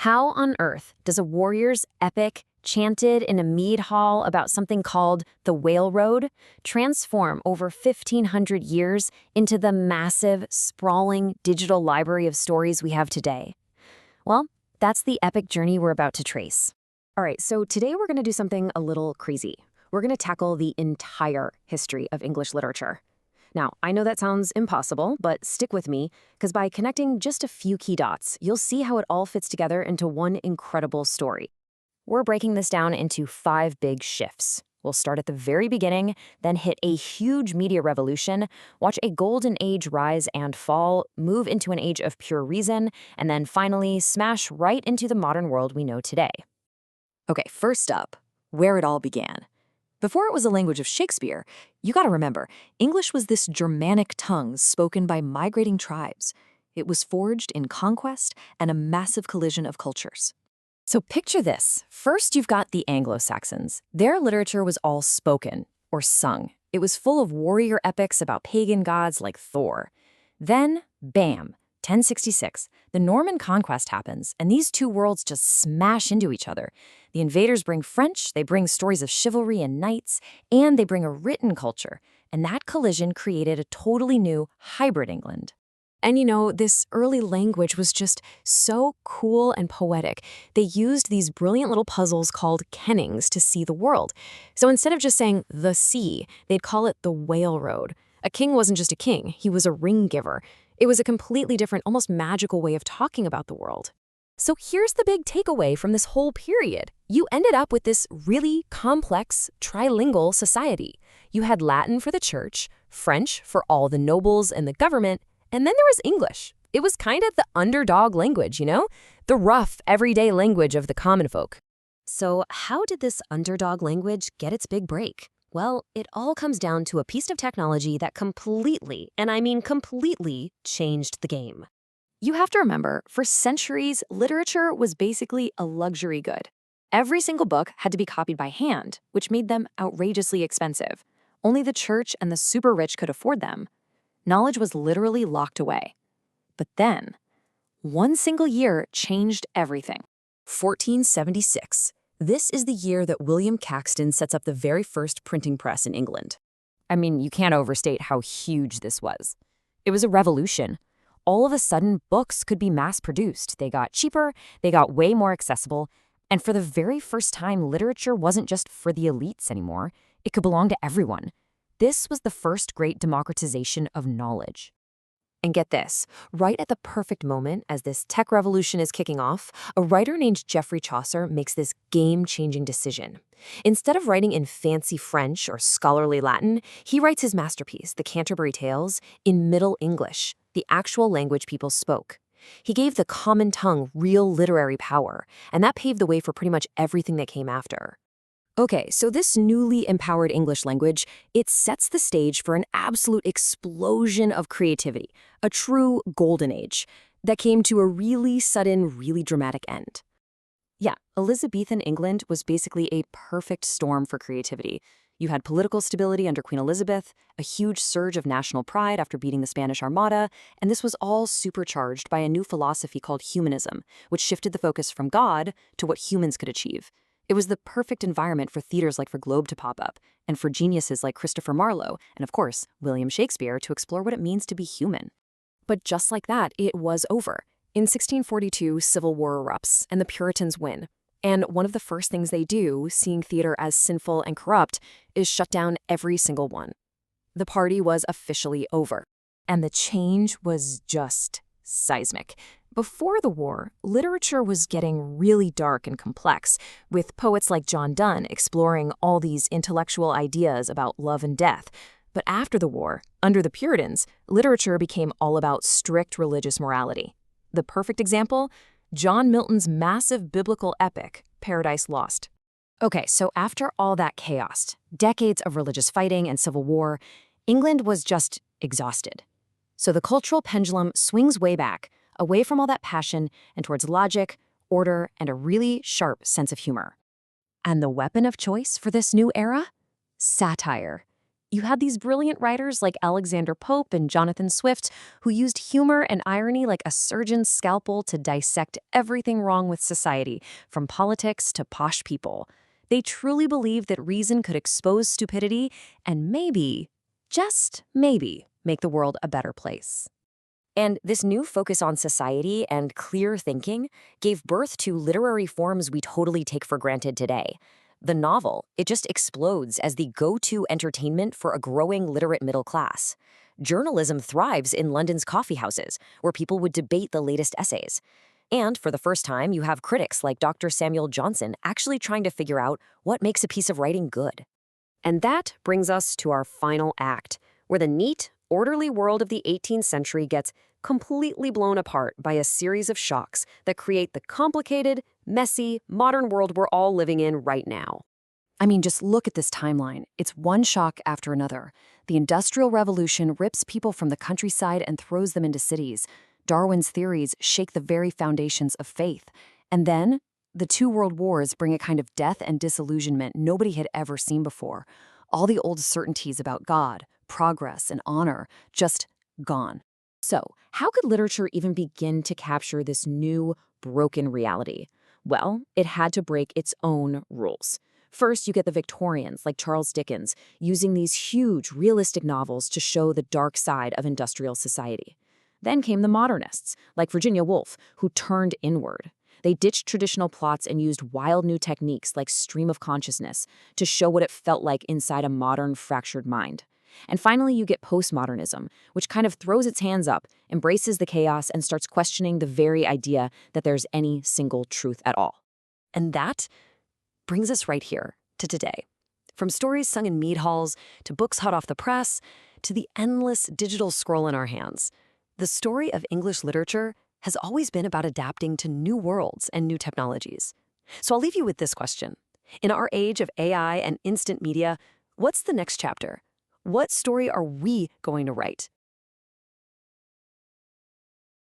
How on earth does a warrior's epic, chanted in a mead hall about something called the Whale Road, transform over 1,500 years into the massive, sprawling digital library of stories we have today? Well, that's the epic journey we're about to trace. All right, so today we're going to do something a little crazy. We're going to tackle the entire history of English literature. Now, I know that sounds impossible, but stick with me, because by connecting just a few key dots, you'll see how it all fits together into one incredible story. We're breaking this down into 5 big shifts. We'll start at the very beginning, then hit a huge media revolution, watch a golden age rise and fall, move into an age of pure reason, and then finally smash right into the modern world we know today. Okay, first up, where it all began. Before it was a language of Shakespeare, you gotta remember, English was this Germanic tongue spoken by migrating tribes. It was forged in conquest and a massive collision of cultures. So picture this. First, you've got the Anglo-Saxons. Their literature was all spoken, or sung. It was full of warrior epics about pagan gods like Thor. Then, bam, 1066, the Norman conquest happens, and these two worlds just smash into each other. The invaders bring French, they bring stories of chivalry and knights, and they bring a written culture. And that collision created a totally new hybrid England. And you know, this early language was just so cool and poetic. They used these brilliant little puzzles called kennings to see the world. So instead of just saying the sea, they'd call it the Whale Road. A king wasn't just a king, he was a ring giver. It was a completely different, almost magical way of talking about the world. So here's the big takeaway from this whole period. You ended up with this really complex, trilingual society. You had Latin for the church, French for all the nobles and the government, and then there was English. It was kind of the underdog language, you know? The rough, everyday language of the common folk. So how did this underdog language get its big break? Well, it all comes down to a piece of technology that completely, and I mean completely, changed the game. You have to remember, for centuries, literature was basically a luxury good. Every single book had to be copied by hand, which made them outrageously expensive. Only the church and the super rich could afford them. Knowledge was literally locked away. But then, one single year changed everything. 1476. This is the year that William Caxton sets up the very first printing press in England. I mean, you can't overstate how huge this was. It was a revolution. All of a sudden, books could be mass-produced. They got cheaper, they got way more accessible, and for the very first time, literature wasn't just for the elites anymore. It could belong to everyone. This was the first great democratization of knowledge. And get this, right at the perfect moment as this tech revolution is kicking off, a writer named Geoffrey Chaucer makes this game-changing decision. Instead of writing in fancy French or scholarly Latin, he writes his masterpiece, the Canterbury Tales, in Middle English, the actual language people spoke. He gave the common tongue real literary power, and that paved the way for pretty much everything that came after. Okay, so this newly empowered English language, it sets the stage for an absolute explosion of creativity, a true golden age that came to a really sudden, really dramatic end. Yeah, Elizabethan England was basically a perfect storm for creativity. You had political stability under Queen Elizabeth, a huge surge of national pride after beating the Spanish Armada, and this was all supercharged by a new philosophy called humanism, which shifted the focus from God to what humans could achieve. It was the perfect environment for theaters like For Globe to pop up, and for geniuses like Christopher Marlowe, and of course, William Shakespeare to explore what it means to be human. But just like that, it was over. In 1642, civil war erupts, and the Puritans win. And one of the first things they do, seeing theater as sinful and corrupt, is shut down every single one. The party was officially over. And the change was just seismic. Before the war, literature was getting really dark and complex, with poets like John Donne exploring all these intellectual ideas about love and death. But after the war, under the Puritans, literature became all about strict religious morality. The perfect example? John Milton's massive biblical epic, Paradise Lost. Okay, so after all that chaos, decades of religious fighting and civil war, England was just exhausted. So the cultural pendulum swings way back, away from all that passion and towards logic, order, and a really sharp sense of humor. And the weapon of choice for this new era? Satire. You had these brilliant writers like Alexander Pope and Jonathan Swift who used humor and irony like a surgeon's scalpel to dissect everything wrong with society, from politics to posh people. They truly believed that reason could expose stupidity and maybe, just maybe, make the world a better place. And this new focus on society and clear thinking gave birth to literary forms we totally take for granted today. The novel, it just explodes as the go-to entertainment for a growing literate middle class. Journalism thrives in London's coffee houses, where people would debate the latest essays. And for the first time, you have critics like Dr. Samuel Johnson actually trying to figure out what makes a piece of writing good. And that brings us to our final act, where the neat, orderly world of the 18th century gets completely blown apart by a series of shocks that create the complicated, messy, modern world we're all living in right now. I mean, just look at this timeline. It's one shock after another. The Industrial Revolution rips people from the countryside and throws them into cities. Darwin's theories shake the very foundations of faith. And then, the two world wars bring a kind of death and disillusionment nobody had ever seen before. All the old certainties about God, progress, and honor just gone. So, how could literature even begin to capture this new, broken reality? Well, it had to break its own rules. First, you get the Victorians, like Charles Dickens, using these huge, realistic novels to show the dark side of industrial society. Then came the modernists, like Virginia Woolf, who turned inward. They ditched traditional plots and used wild new techniques like stream of consciousness to show what it felt like inside a modern, fractured mind. And finally, you get postmodernism, which kind of throws its hands up, embraces the chaos, and starts questioning the very idea that there's any single truth at all. And that brings us right here to today. From stories sung in mead halls, to books hot off the press, to the endless digital scroll in our hands, the story of English literature has always been about adapting to new worlds and new technologies. So I'll leave you with this question. In our age of AI and instant media, what's the next chapter? What story are we going to write?